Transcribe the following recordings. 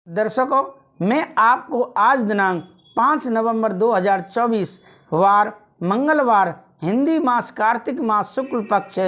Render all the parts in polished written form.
दर्शकों, मैं आपको आज दिनांक 5 नवंबर 2024 वार मंगलवार हिंदी मास कार्तिक मास शुक्ल पक्ष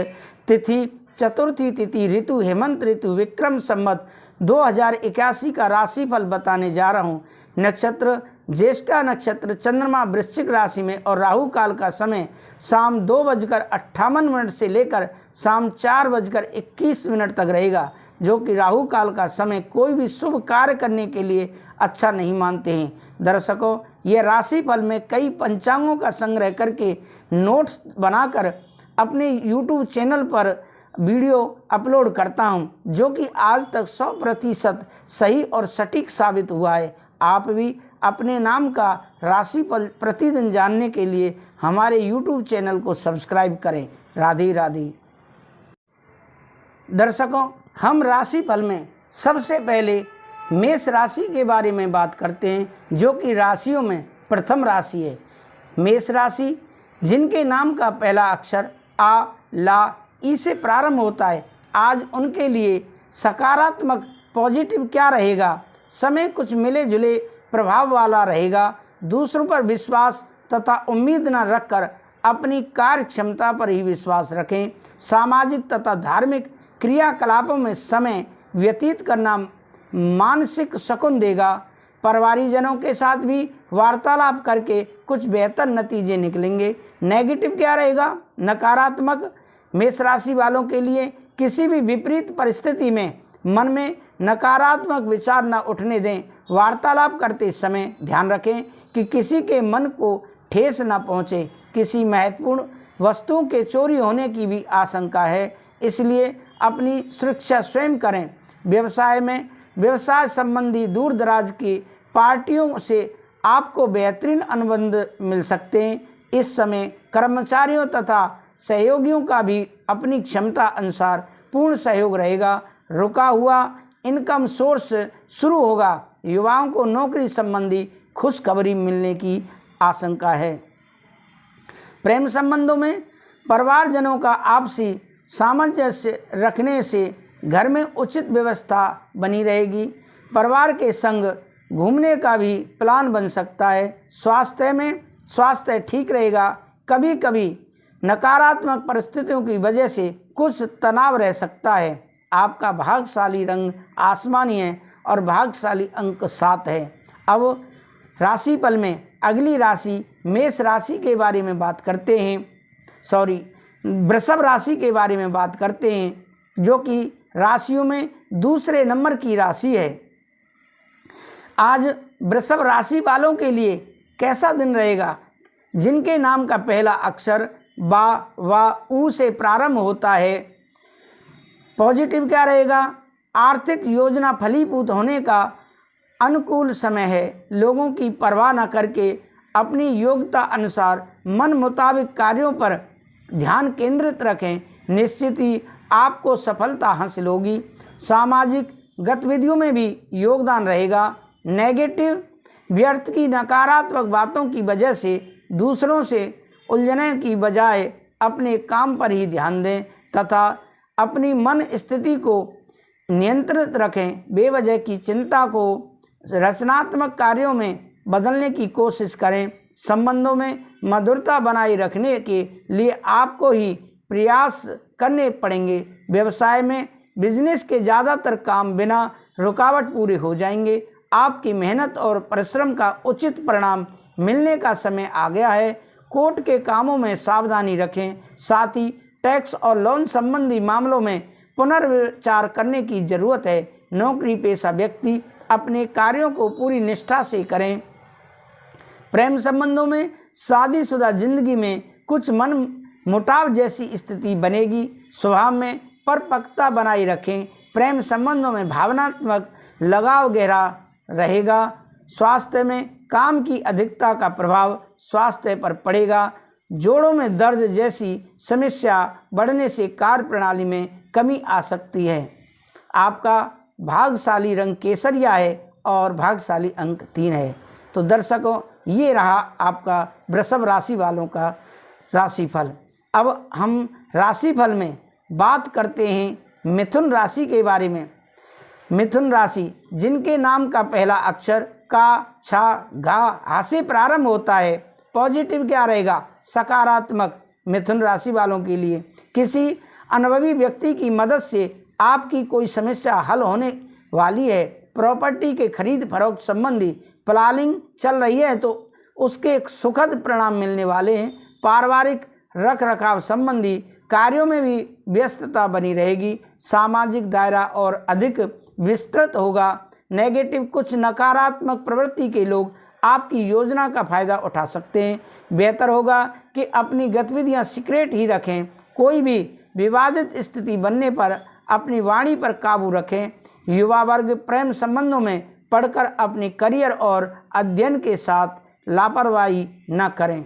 तिथि चतुर्थी तिथि ऋतु हेमंत ऋतु विक्रम संवत 2081 का राशिफल बताने जा रहा हूँ। नक्षत्र ज्येष्ठा नक्षत्र, चंद्रमा वृश्चिक राशि में और राहु काल का समय शाम 2:58 से लेकर शाम 4:21 तक रहेगा, जो कि राहु काल का समय कोई भी शुभ कार्य करने के लिए अच्छा नहीं मानते हैं। दर्शकों, यह राशिफल में कई पंचांगों का संग्रह करके नोट्स बनाकर अपने YouTube चैनल पर वीडियो अपलोड करता हूं, जो कि आज तक 100% सही और सटीक साबित हुआ है। आप भी अपने नाम का राशिफल प्रतिदिन जानने के लिए हमारे YouTube चैनल को सब्सक्राइब करें। राधे राधे। दर्शकों, हम राशिफल में सबसे पहले मेष राशि के बारे में बात करते हैं, जो कि राशियों में प्रथम राशि है। मेष राशि जिनके नाम का पहला अक्षर आ, ला, ई से प्रारंभ होता है, आज उनके लिए सकारात्मक पॉजिटिव क्या रहेगा। समय कुछ मिले जुले प्रभाव वाला रहेगा। दूसरों पर विश्वास तथा उम्मीद न रखकर अपनी कार्य क्षमता पर ही विश्वास रखें। सामाजिक तथा धार्मिक क्रियाकलापों में समय व्यतीत करना मानसिक सुकून देगा। परिवारजनों के साथ भी वार्तालाप करके कुछ बेहतर नतीजे निकलेंगे। नेगेटिव क्या रहेगा, नकारात्मक मेष राशि वालों के लिए किसी भी विपरीत परिस्थिति में मन में नकारात्मक विचार न उठने दें। वार्तालाप करते समय ध्यान रखें कि किसी के मन को ठेस न पहुंचे। किसी महत्वपूर्ण वस्तुओं के चोरी होने की भी आशंका है, इसलिए अपनी सुरक्षा स्वयं करें। व्यवसाय संबंधी दूर दराज की पार्टियों से आपको बेहतरीन अनुबंध मिल सकते हैं। इस समय कर्मचारियों तथा सहयोगियों का भी अपनी क्षमता अनुसार पूर्ण सहयोग रहेगा। रुका हुआ इनकम सोर्स शुरू होगा। युवाओं को नौकरी संबंधी खुशखबरी मिलने की आशंका है। प्रेम संबंधों में परिवारजनों का आपसी सामंजस्य रखने से घर में उचित व्यवस्था बनी रहेगी। परिवार के संग घूमने का भी प्लान बन सकता है। स्वास्थ्य ठीक रहेगा। कभी कभी नकारात्मक परिस्थितियों की वजह से कुछ तनाव रह सकता है। आपका भाग्यशाली रंग आसमानी है और भाग्यशाली अंक 7 है। अब राशिफल में अगली राशि मेष राशि के बारे में बात करते हैं, वृषभ राशि के बारे में बात करते हैं, जो कि राशियों में दूसरे नंबर की राशि है। आज वृषभ राशि वालों के लिए कैसा दिन रहेगा। जिनके नाम का पहला अक्षर बा, वा, ऊ से प्रारंभ होता है। पॉजिटिव क्या रहेगा, आर्थिक योजना फलीभूत होने का अनुकूल समय है। लोगों की परवाह न करके अपनी योग्यता अनुसार मन मुताबिक कार्यों पर ध्यान केंद्रित रखें। निश्चित ही आपको सफलता हासिल होगी। सामाजिक गतिविधियों में भी योगदान रहेगा। नेगेटिव व्यर्थ की नकारात्मक बातों की वजह से दूसरों से उलझने की बजाय अपने काम पर ही ध्यान दें तथा अपनी मन स्थिति को नियंत्रित रखें। बेवजह की चिंता को रचनात्मक कार्यों में बदलने की कोशिश करें। संबंधों में मधुरता बनाए रखने के लिए आपको ही प्रयास करने पड़ेंगे। व्यवसाय में बिजनेस के ज़्यादातर काम बिना रुकावट पूरे हो जाएंगे। आपकी मेहनत और परिश्रम का उचित परिणाम मिलने का समय आ गया है। कोर्ट के कामों में सावधानी रखें। साथ ही टैक्स और लोन संबंधी मामलों में पुनर्विचार करने की जरूरत है। नौकरी पेशा व्यक्ति अपने कार्यों को पूरी निष्ठा से करें। प्रेम संबंधों में शादीशुदा जिंदगी में कुछ मन मुटाव जैसी स्थिति बनेगी। स्वभाव में परिपक्वता बनाए रखें। प्रेम संबंधों में भावनात्मक लगाव गहरा रहेगा। स्वास्थ्य में काम की अधिकता का प्रभाव स्वास्थ्य पर पड़ेगा। जोड़ों में दर्द जैसी समस्या बढ़ने से कार्य प्रणाली में कमी आ सकती है। आपका भाग्यशाली रंग केसरिया है और भाग्यशाली अंक 3 है। तो दर्शकों, ये रहा आपका वृषभ राशि वालों का राशिफल। अब हम राशिफल में बात करते हैं मिथुन राशि के बारे में। मिथुन राशि जिनके नाम का पहला अक्षर का, छा, घा, हा से प्रारंभ होता है, पॉजिटिव क्या रहेगा? सकारात्मक। मिथुन राशि वालों के लिए किसी अनुभवी व्यक्ति की मदद से आपकी कोई समस्या हल होने वाली है। प्रॉपर्टी के खरीद फरोख्त संबंधी प्लानिंग चल रही है तो उसके सुखद परिणाम मिलने वाले हैं। पारिवारिक रख रखाव संबंधी कार्यों में भी व्यस्तता बनी रहेगी। सामाजिक दायरा और अधिक विस्तृत होगा। नेगेटिव कुछ नकारात्मक प्रवृत्ति के लोग आपकी योजना का फायदा उठा सकते हैं। बेहतर होगा कि अपनी गतिविधियां सीक्रेट ही रखें। कोई भी विवादित स्थिति बनने पर अपनी वाणी पर काबू रखें। युवा वर्ग प्रेम संबंधों में पढ़कर अपने करियर और अध्ययन के साथ लापरवाही न करें।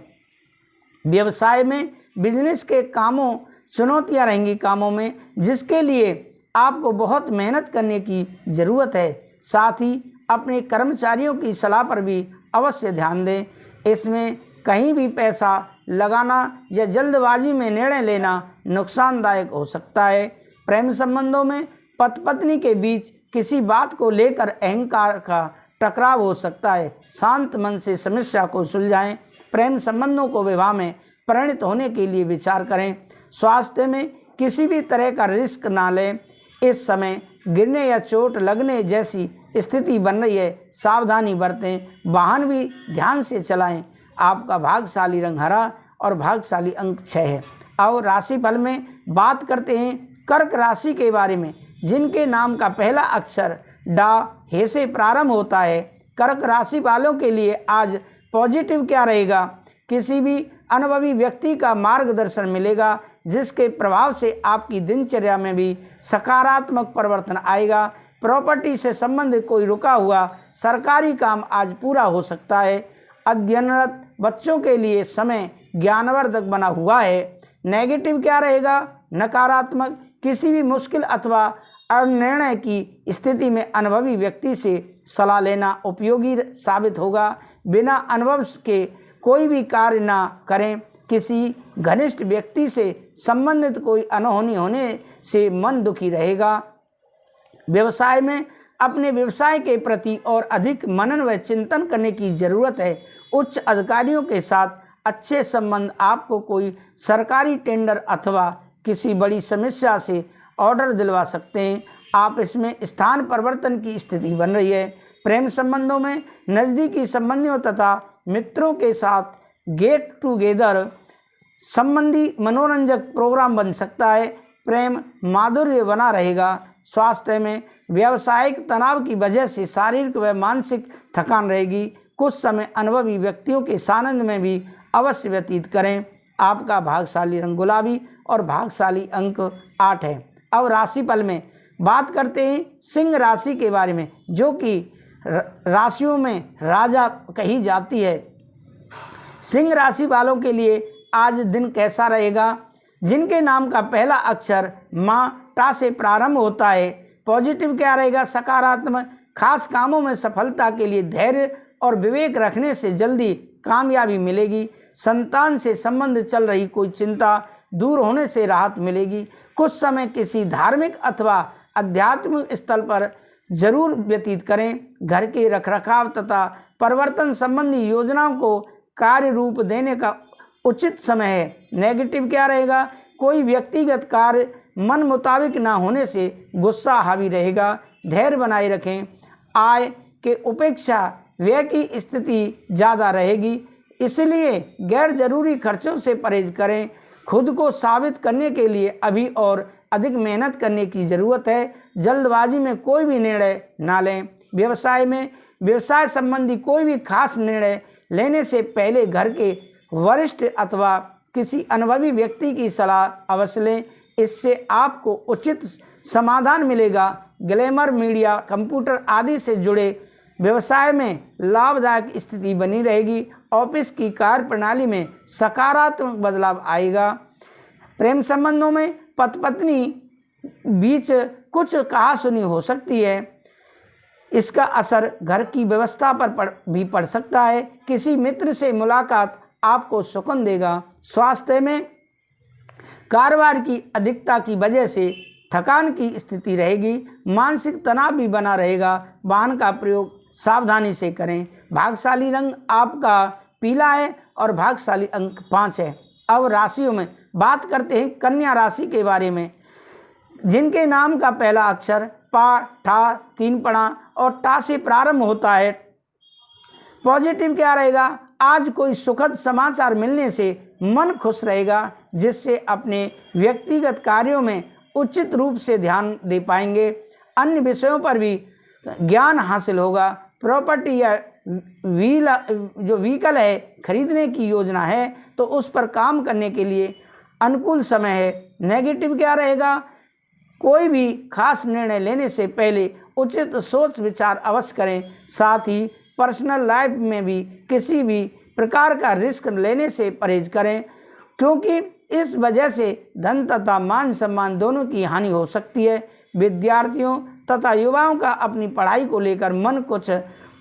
व्यवसाय में बिजनेस के कामों चुनौतियां रहेंगी कामों में, जिसके लिए आपको बहुत मेहनत करने की ज़रूरत है। साथ ही अपने कर्मचारियों की सलाह पर भी अवश्य ध्यान दें। इसमें कहीं भी पैसा लगाना या जल्दबाजी में निर्णय लेना नुकसानदायक हो सकता है। प्रेम संबंधों में पति पत्नी के बीच किसी बात को लेकर अहंकार का टकराव हो सकता है। शांत मन से समस्या को सुलझाएं। प्रेम संबंधों को विवाह में परिणत होने के लिए विचार करें। स्वास्थ्य में किसी भी तरह का रिस्क ना लें। इस समय गिरने या चोट लगने जैसी स्थिति बन रही है, सावधानी बरतें। वाहन भी ध्यान से चलाएं। आपका भाग्यशाली रंग हरा और भाग्यशाली अंक 6 है। अब राशिफल में बात करते हैं कर्क राशि के बारे में, जिनके नाम का पहला अक्षर डा, हे से प्रारंभ होता है। कर्क राशि वालों के लिए आज पॉजिटिव क्या रहेगा? किसी भी अनुभवी व्यक्ति का मार्गदर्शन मिलेगा, जिसके प्रभाव से आपकी दिनचर्या में भी सकारात्मक परिवर्तन आएगा। प्रॉपर्टी से संबंधित कोई रुका हुआ सरकारी काम आज पूरा हो सकता है। अध्ययनरत बच्चों के लिए समय ज्ञानवर्धक बना हुआ है। नेगेटिव क्या रहेगा? नकारात्मक। किसी भी मुश्किल अथवा अनिर्णय की स्थिति में अनुभवी व्यक्ति से सलाह लेना उपयोगी साबित होगा। बिना अनुभव के कोई भी कार्य ना करें। किसी घनिष्ठ व्यक्ति से संबंधित कोई अनहोनी होने से मन दुखी रहेगा। व्यवसाय में अपने व्यवसाय के प्रति और अधिक मनन व चिंतन करने की जरूरत है। उच्च अधिकारियों के साथ अच्छे संबंध आपको कोई सरकारी टेंडर अथवा किसी बड़ी समस्या से ऑर्डर दिलवा सकते हैं। आप इसमें स्थान परिवर्तन की स्थिति बन रही है। प्रेम संबंधों में नज़दीकी संबंधियों तथा मित्रों के साथ गेट टुगेदर संबंधी मनोरंजक प्रोग्राम बन सकता है। प्रेम माधुर्य बना रहेगा। स्वास्थ्य में व्यावसायिक तनाव की वजह से शारीरिक व मानसिक थकान रहेगी। कुछ समय अनुभवी व्यक्तियों के सानिध्य में भी अवश्य व्यतीत करें। आपका भाग्यशाली रंग गुलाबी और भाग्यशाली अंक 8 है। अब राशिफल में बात करते हैं सिंह राशि के बारे में, जो कि राशियों में राजा कही जाती है। सिंह राशि वालों के लिए आज दिन कैसा रहेगा? जिनके नाम का पहला अक्षर माँ, टा से प्रारंभ होता है। पॉजिटिव क्या रहेगा? सकारात्मक। खास कामों में सफलता के लिए धैर्य और विवेक रखने से जल्दी कामयाबी मिलेगी। संतान से संबंध चल रही कोई चिंता दूर होने से राहत मिलेगी। कुछ समय किसी धार्मिक अथवा आध्यात्मिक स्थल पर जरूर व्यतीत करें। घर के रखरखाव तथा परिवर्तन संबंधी योजनाओं को कार्य रूप देने का उचित समय है। नेगेटिव क्या रहेगा? कोई व्यक्तिगत कार्य मन मुताबिक ना होने से गुस्सा हावी रहेगा। धैर्य बनाए रखें। आय के उपेक्षा व्यय की स्थिति ज़्यादा रहेगी, इसलिए गैर जरूरी खर्चों से परहेज करें। खुद को साबित करने के लिए अभी और अधिक मेहनत करने की ज़रूरत है। जल्दबाजी में कोई भी निर्णय ना लें। व्यवसाय में व्यवसाय संबंधी कोई भी खास निर्णय लेने से पहले घर के वरिष्ठ अथवा किसी अनुभवी व्यक्ति की सलाह अवश्य लें। इससे आपको उचित समाधान मिलेगा। ग्लैमर, मीडिया, कंप्यूटर आदि से जुड़े व्यवसाय में लाभदायक स्थिति बनी रहेगी। ऑफिस की कार्य प्रणाली में सकारात्मक बदलाव आएगा। प्रेम संबंधों में पति पत्नी बीच कुछ कहासुनी हो सकती है। इसका असर घर की व्यवस्था पर भी पड़ सकता है। किसी मित्र से मुलाकात आपको सुकून देगा। स्वास्थ्य में कारोबार की अधिकता की वजह से थकान की स्थिति रहेगी, मानसिक तनाव भी बना रहेगा। वाहन का प्रयोग सावधानी से करें। भाग्यशाली रंग आपका पीला है और भाग्यशाली अंक 5 है। अब राशियों में बात करते हैं कन्या राशि के बारे में, जिनके नाम का पहला अक्षर पा, ठा, 3 पणा और टा से प्रारंभ होता है। पॉजिटिव क्या रहेगा? आज कोई सुखद समाचार मिलने से मन खुश रहेगा, जिससे अपने व्यक्तिगत कार्यों में उचित रूप से ध्यान दे पाएंगे। अन्य विषयों पर भी ज्ञान हासिल होगा। प्रॉपर्टी या व्हीकल है खरीदने की योजना है तो उस पर काम करने के लिए अनुकूल समय है। नेगेटिव क्या रहेगा? कोई भी खास निर्णय लेने से पहले उचित सोच विचार अवश्य करें। साथ ही पर्सनल लाइफ में भी किसी भी प्रकार का रिस्क लेने से परहेज करें, क्योंकि इस वजह से धन तथा मान सम्मान दोनों की हानि हो सकती है। विद्यार्थियों तथा युवाओं का अपनी पढ़ाई को लेकर मन कुछ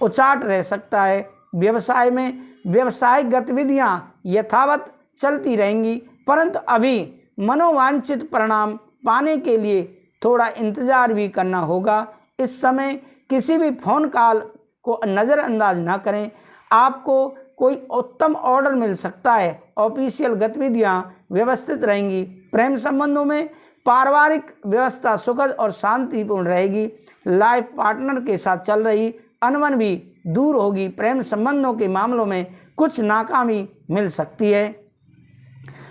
उचाट रह सकता है। व्यवसाय में व्यावसायिक गतिविधियां यथावत चलती रहेंगी, परंतु अभी मनोवांछित परिणाम पाने के लिए थोड़ा इंतजार भी करना होगा। इस समय किसी भी फोन कॉल को नज़रअंदाज न करें। आपको कोई उत्तम ऑर्डर मिल सकता है। ऑफिशियल गतिविधियां व्यवस्थित रहेंगी। प्रेम संबंधों में पारिवारिक व्यवस्था सुखद और शांतिपूर्ण रहेगी। लाइफ पार्टनर के साथ चल रही अनबन भी दूर होगी। प्रेम संबंधों के मामलों में कुछ नाकामी मिल सकती है।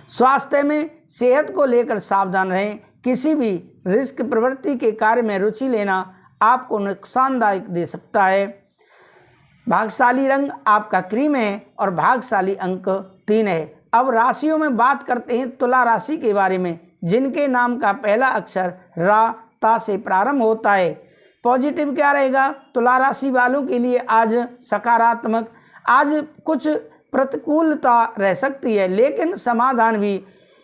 स्वास्थ्य में सेहत को लेकर सावधान रहें। किसी भी रिस्क प्रवृत्ति के कार्य में रुचि लेना आपको नुकसानदायक दे सकता है। भाग्यशाली रंग आपका क्रीम है और भाग्यशाली अंक 3 है। अब राशियों में बात करते हैं तुला राशि के बारे में, जिनके नाम का पहला अक्षर रा, ता से प्रारंभ होता है। पॉजिटिव क्या रहेगा? तुला राशि वालों के लिए आज सकारात्मक, आज कुछ प्रतिकूलता रह सकती है, लेकिन समाधान भी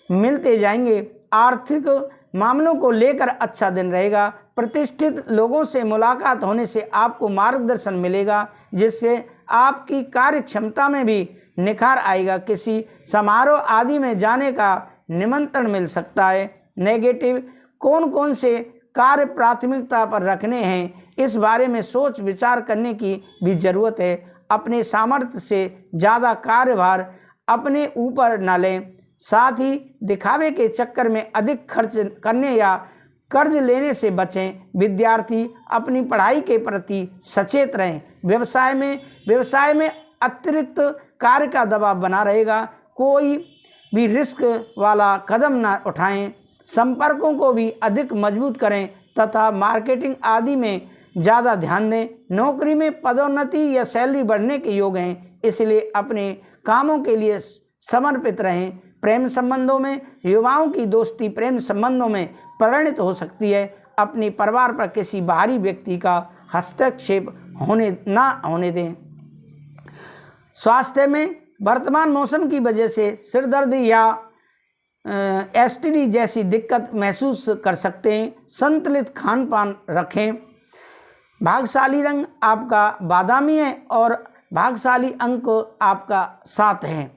मिलते जाएंगे। आर्थिक मामलों को लेकर अच्छा दिन रहेगा। प्रतिष्ठित लोगों से मुलाकात होने से आपको मार्गदर्शन मिलेगा, जिससे आपकी कार्य क्षमता में भी निखार आएगा। किसी समारोह आदि में जाने का निमंत्रण मिल सकता है। नेगेटिव, कौन कौन से कार्य प्राथमिकता पर रखने हैं, इस बारे में सोच विचार करने की भी ज़रूरत है। अपने सामर्थ्य से ज़्यादा कार्यभार अपने ऊपर न लें। साथ ही दिखावे के चक्कर में अधिक खर्च करने या कर्ज लेने से बचें। विद्यार्थी अपनी पढ़ाई के प्रति सचेत रहें। व्यवसाय में अतिरिक्त कार्य का दबाव बना रहेगा। कोई भी रिस्क वाला कदम न उठाएं। संपर्कों को भी अधिक मजबूत करें तथा मार्केटिंग आदि में ज़्यादा ध्यान दें। नौकरी में पदोन्नति या सैलरी बढ़ने के योग हैं, इसलिए अपने कामों के लिए समर्पित रहें। प्रेम संबंधों में युवाओं की दोस्ती प्रेम संबंधों में परिणत हो सकती है। अपने परिवार पर किसी बाहरी व्यक्ति का हस्तक्षेप ना होने दें। स्वास्थ्य में वर्तमान मौसम की वजह से सिरदर्द या एसटीडी जैसी दिक्कत महसूस कर सकते हैं। संतुलित खान पान रखें। भाग्यशाली रंग आपका बादामी है और भाग्यशाली अंक आपका 7 है।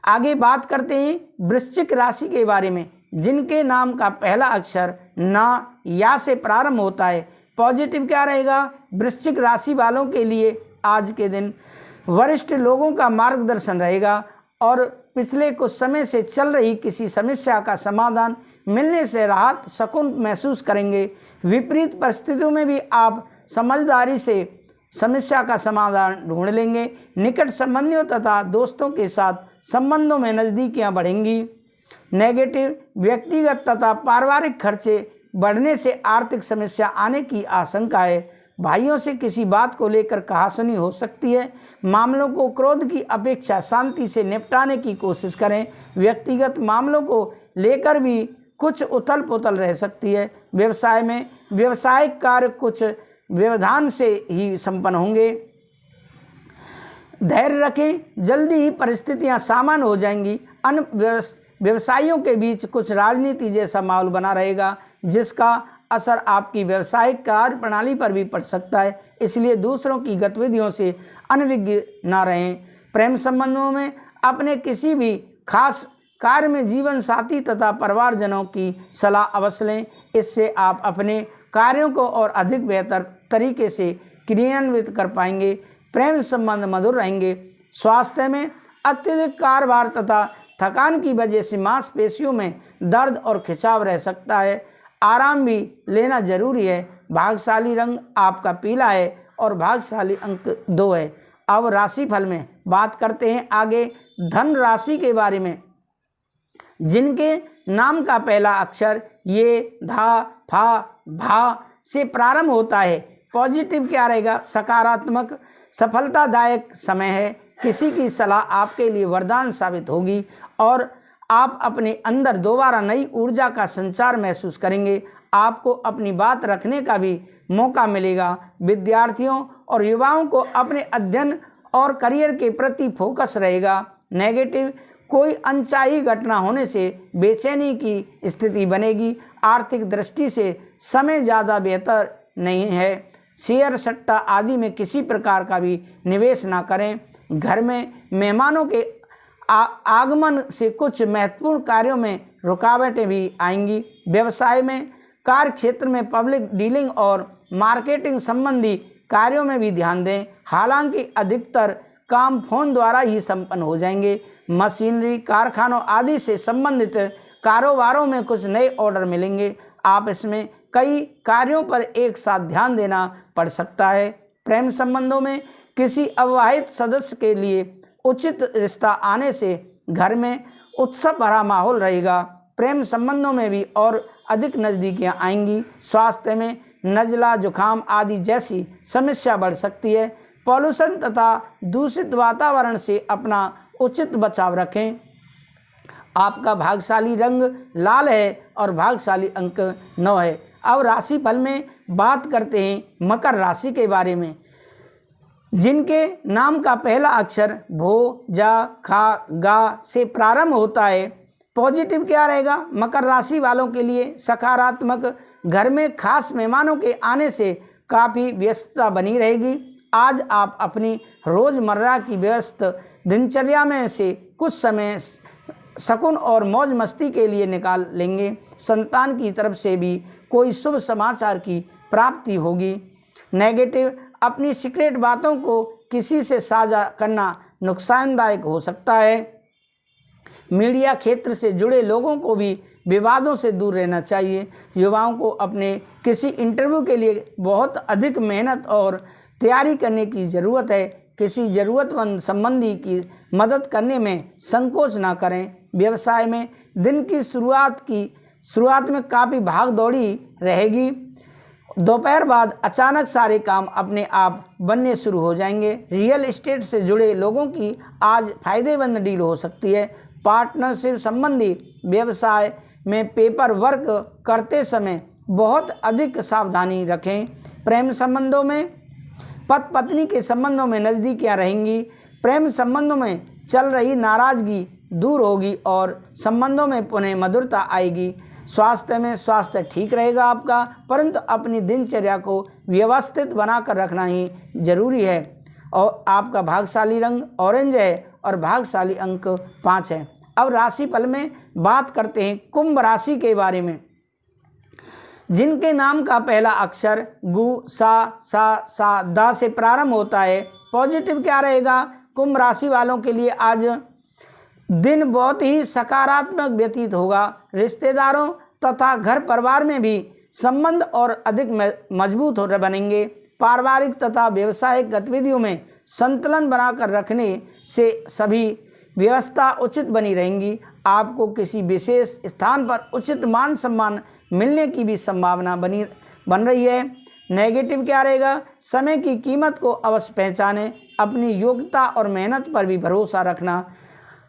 आगे बात करते हैं वृश्चिक राशि के बारे में, जिनके नाम का पहला अक्षर ना, या से प्रारंभ होता है। पॉजिटिव क्या रहेगा? वृश्चिक राशि वालों के लिए आज के दिन वरिष्ठ लोगों का मार्गदर्शन रहेगा और पिछले कुछ समय से चल रही किसी समस्या का समाधान मिलने से राहत सुकून महसूस करेंगे। विपरीत परिस्थितियों में भी आप समझदारी से समस्या का समाधान ढूंढ लेंगे। निकट संबंधियों तथा दोस्तों के साथ संबंधों में नज़दीकियां बढ़ेंगी। नेगेटिव, व्यक्तिगत तथा पारिवारिक खर्चे बढ़ने से आर्थिक समस्या आने की आशंका है। भाइयों से किसी बात को लेकर कहासुनी हो सकती है। मामलों को क्रोध की अपेक्षा शांति से निपटाने की कोशिश करें। व्यक्तिगत मामलों को लेकर भी कुछ उथल पुथल रह सकती है। व्यवसाय में व्यावसायिक कार्य कुछ व्यवधान से ही संपन्न होंगे। धैर्य रखें, जल्दी ही परिस्थितियां सामान्य हो जाएंगी। अन्य व्यवसायियों के बीच कुछ राजनीति जैसा माहौल बना रहेगा, जिसका असर आपकी व्यावसायिक कार्य प्रणाली पर भी पड़ सकता है, इसलिए दूसरों की गतिविधियों से अनभिज्ञ न रहें। प्रेम संबंधों में अपने किसी भी खास कार्य में जीवन साथी तथा परिवारजनों की सलाह अवश्य लें। इससे आप अपने कार्यों को और अधिक बेहतर तरीके से क्रियान्वित कर पाएंगे। प्रेम संबंध मधुर रहेंगे। स्वास्थ्य में अत्यधिक कार्यभार तथा थकान की वजह से मांसपेशियों में दर्द और खिंचाव रह सकता है। आराम भी लेना जरूरी है। भाग्यशाली रंग आपका पीला है और भाग्यशाली अंक 2 है। अब राशिफल में बात करते हैं आगे धन राशि के बारे में। जिनके नाम का पहला अक्षर ये, धा, फा, भा से प्रारंभ होता है, पॉजिटिव क्या रहेगा? सकारात्मक सफलतादायक समय है। किसी की सलाह आपके लिए वरदान साबित होगी और आप अपने अंदर दोबारा नई ऊर्जा का संचार महसूस करेंगे। आपको अपनी बात रखने का भी मौका मिलेगा। विद्यार्थियों और युवाओं को अपने अध्ययन और करियर के प्रति फोकस रहेगा। नेगेटिव, कोई अनचाही घटना होने से बेचैनी की स्थिति बनेगी। आर्थिक दृष्टि से समय ज़्यादा बेहतर नहीं है। शेयर सट्टा आदि में किसी प्रकार का भी निवेश ना करें। घर में मेहमानों के आगमन से कुछ महत्वपूर्ण कार्यों में रुकावटें भी आएंगी। व्यवसाय में, कार्य क्षेत्र में पब्लिक डीलिंग और मार्केटिंग संबंधी कार्यों में भी ध्यान दें। हालांकि अधिकतर काम फोन द्वारा ही संपन्न हो जाएंगे। मशीनरी, कारखानों आदि से संबंधित कारोबारों में कुछ नए ऑर्डर मिलेंगे। आप इसमें कई कार्यों पर एक साथ ध्यान देना पड़ सकता है। प्रेम संबंधों में किसी अविवाहित सदस्य के लिए उचित रिश्ता आने से घर में उत्सव भरा माहौल रहेगा। प्रेम संबंधों में भी और अधिक नज़दीकियां आएंगी। स्वास्थ्य में नज़ला, जुखाम आदि जैसी समस्या बढ़ सकती है। पॉल्यूशन तथा दूषित वातावरण से अपना उचित बचाव रखें। आपका भाग्यशाली रंग लाल है और भाग्यशाली अंक 9 है। अब राशिफल में बात करते हैं मकर राशि के बारे में। जिनके नाम का पहला अक्षर भो, जा, खा, गा से प्रारंभ होता है, पॉजिटिव क्या रहेगा? मकर राशि वालों के लिए सकारात्मक, घर में खास मेहमानों के आने से काफ़ी व्यस्तता बनी रहेगी। आज आप अपनी रोज़मर्रा की व्यस्त दिनचर्या में से कुछ समय सुकून और मौज मस्ती के लिए निकाल लेंगे। संतान की तरफ से भी कोई शुभ समाचार की प्राप्ति होगी। नेगेटिव, अपनी सीक्रेट बातों को किसी से साझा करना नुकसानदायक हो सकता है। मीडिया क्षेत्र से जुड़े लोगों को भी विवादों से दूर रहना चाहिए। युवाओं को अपने किसी इंटरव्यू के लिए बहुत अधिक मेहनत और तैयारी करने की ज़रूरत है। किसी ज़रूरतमंद संबंधी की मदद करने में संकोच ना करें। व्यवसाय में दिन की शुरुआत में काफ़ी भाग दौड़ी रहेगी। दोपहर बाद अचानक सारे काम अपने आप बनने शुरू हो जाएंगे। रियल एस्टेट से जुड़े लोगों की आज फायदेमंद डील हो सकती है। पार्टनरशिप संबंधी व्यवसाय में पेपर वर्क करते समय बहुत अधिक सावधानी रखें। प्रेम संबंधों में पति पत्नी के संबंधों में नज़दीकियां रहेंगी। प्रेम संबंधों में चल रही नाराज़गी दूर होगी और संबंधों में पुनः मधुरता आएगी। स्वास्थ्य में स्वास्थ्य ठीक रहेगा आपका, परंतु अपनी दिनचर्या को व्यवस्थित बनाकर रखना ही जरूरी है। और आपका भाग्यशाली रंग ऑरेंज है और भाग्यशाली अंक 5 है। अब राशिफल में बात करते हैं कुंभ राशि के बारे में। जिनके नाम का पहला अक्षर गु, सा, दा से प्रारंभ होता है, पॉजिटिव क्या रहेगा? कुंभ राशि वालों के लिए आज दिन बहुत ही सकारात्मक व्यतीत होगा। रिश्तेदारों तथा घर परिवार में भी संबंध और अधिक मजबूत हो बनेंगे। पारिवारिक तथा व्यावसायिक गतिविधियों में संतुलन बनाकर रखने से सभी व्यवस्था उचित बनी रहेंगी। आपको किसी विशेष स्थान पर उचित मान सम्मान मिलने की भी संभावना बन रही है। नेगेटिव क्या रहेगा? समय की कीमत को अवश्य पहचानें। अपनी योग्यता और मेहनत पर भी भरोसा रखना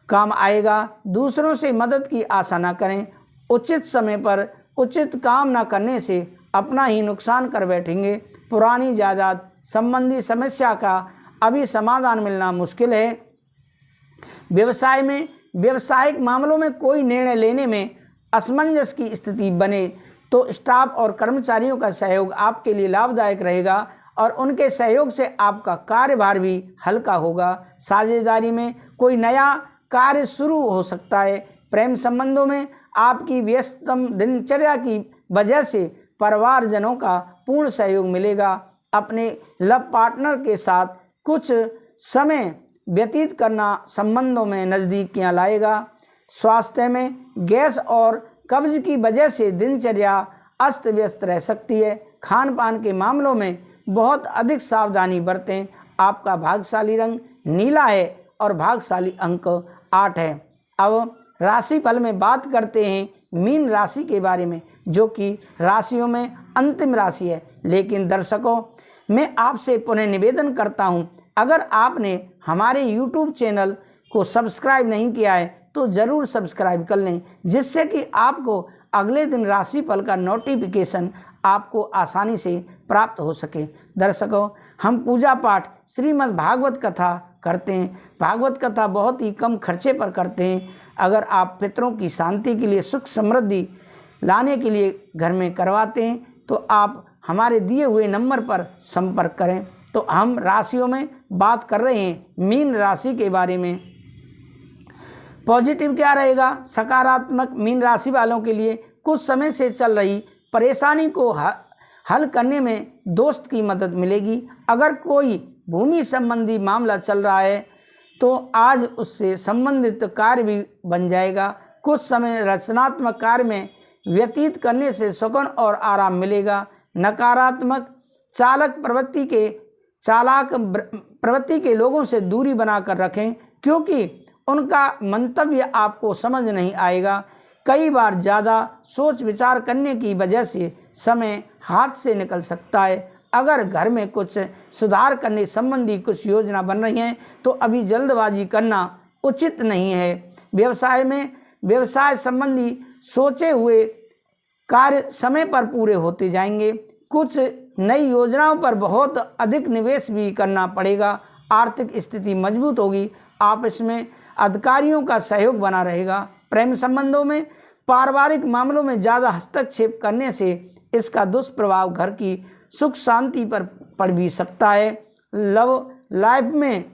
काम आएगा। दूसरों से मदद की आशा न करें। उचित समय पर उचित काम न करने से अपना ही नुकसान कर बैठेंगे। पुरानी जायदाद संबंधी समस्या का अभी समाधान मिलना मुश्किल है। व्यवसाय में व्यावसायिक मामलों में कोई निर्णय लेने में असमंजस की स्थिति बने तो स्टाफ और कर्मचारियों का सहयोग आपके लिए लाभदायक रहेगा और उनके सहयोग से आपका कार्यभार भी हल्का होगा। साझेदारी में कोई नया कार्य शुरू हो सकता है। प्रेम संबंधों में आपकी व्यस्ततम दिनचर्या की वजह से परिवारजनों का पूर्ण सहयोग मिलेगा। अपने लव पार्टनर के साथ कुछ समय व्यतीत करना संबंधों में नज़दीकियां लाएगा। स्वास्थ्य में गैस और कब्ज की वजह से दिनचर्या अस्त व्यस्त रह सकती है। खान पान के मामलों में बहुत अधिक सावधानी बरतें। आपका भाग्यशाली रंग नीला है और भाग्यशाली अंक 8 है। अब राशिफल में बात करते हैं मीन राशि के बारे में, जो कि राशियों में अंतिम राशि है। लेकिन दर्शकों, मैं आपसे पुनः निवेदन करता हूं, अगर आपने हमारे YouTube चैनल को सब्सक्राइब नहीं किया है तो ज़रूर सब्सक्राइब कर लें, जिससे कि आपको अगले दिन राशिफल का नोटिफिकेशन आपको आसानी से प्राप्त हो सके। दर्शकों, हम पूजा पाठ श्रीमद् भागवत कथा करते हैं। भागवत कथा बहुत ही कम खर्चे पर करते हैं। अगर आप पितरों की शांति के लिए, सुख समृद्धि लाने के लिए घर में करवाते हैं तो आप हमारे दिए हुए नंबर पर संपर्क करें। तो हम राशियों में बात कर रहे हैं मीन राशि के बारे में। पॉजिटिव क्या रहेगा? सकारात्मक मीन राशि वालों के लिए कुछ समय से चल रही परेशानी को हल करने में दोस्त की मदद मिलेगी। अगर कोई भूमि संबंधी मामला चल रहा है तो आज उससे संबंधित कार्य भी बन जाएगा। कुछ समय रचनात्मक कार्य में व्यतीत करने से सुकून और आराम मिलेगा। नकारात्मक चालाक प्रवृत्ति के लोगों से दूरी बनाकर रखें, क्योंकि उनका मंतव्य आपको समझ नहीं आएगा। कई बार ज़्यादा सोच विचार करने की वजह से समय हाथ से निकल सकता है। अगर घर में कुछ सुधार करने संबंधी कुछ योजना बन रही हैं तो अभी जल्दबाजी करना उचित नहीं है। व्यवसाय संबंधी सोचे हुए कार्य समय पर पूरे होते जाएंगे। कुछ नई योजनाओं पर बहुत अधिक निवेश भी करना पड़ेगा। आर्थिक स्थिति मजबूत होगी। आपस में अधिकारियों का सहयोग बना रहेगा। प्रेम संबंधों में पारिवारिक मामलों में ज़्यादा हस्तक्षेप करने से इसका दुष्प्रभाव घर की सुख शांति पर पड़ भी सकता है। लव लाइफ में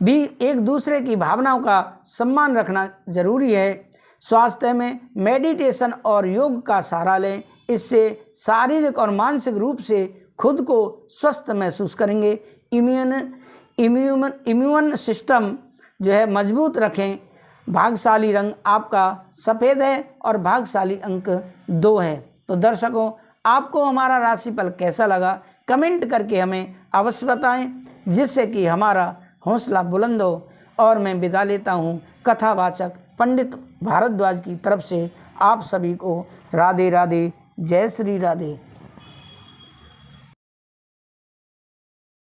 भी एक दूसरे की भावनाओं का सम्मान रखना जरूरी है। स्वास्थ्य में मेडिटेशन और योग का सहारा लें, इससे शारीरिक और मानसिक रूप से खुद को स्वस्थ महसूस करेंगे। इम्यून सिस्टम जो है मजबूत रखें। भाग्यशाली रंग आपका सफ़ेद है और भाग्यशाली अंक 2 है। तो दर्शकों, आपको हमारा राशिफल कैसा लगा कमेंट करके हमें अवश्य बताएं, जिससे कि हमारा हौसला बुलंद हो। और मैं विदा लेता हूं कथावाचक पंडित भारद्वाज की तरफ से। आप सभी को राधे राधे, जय श्री राधे।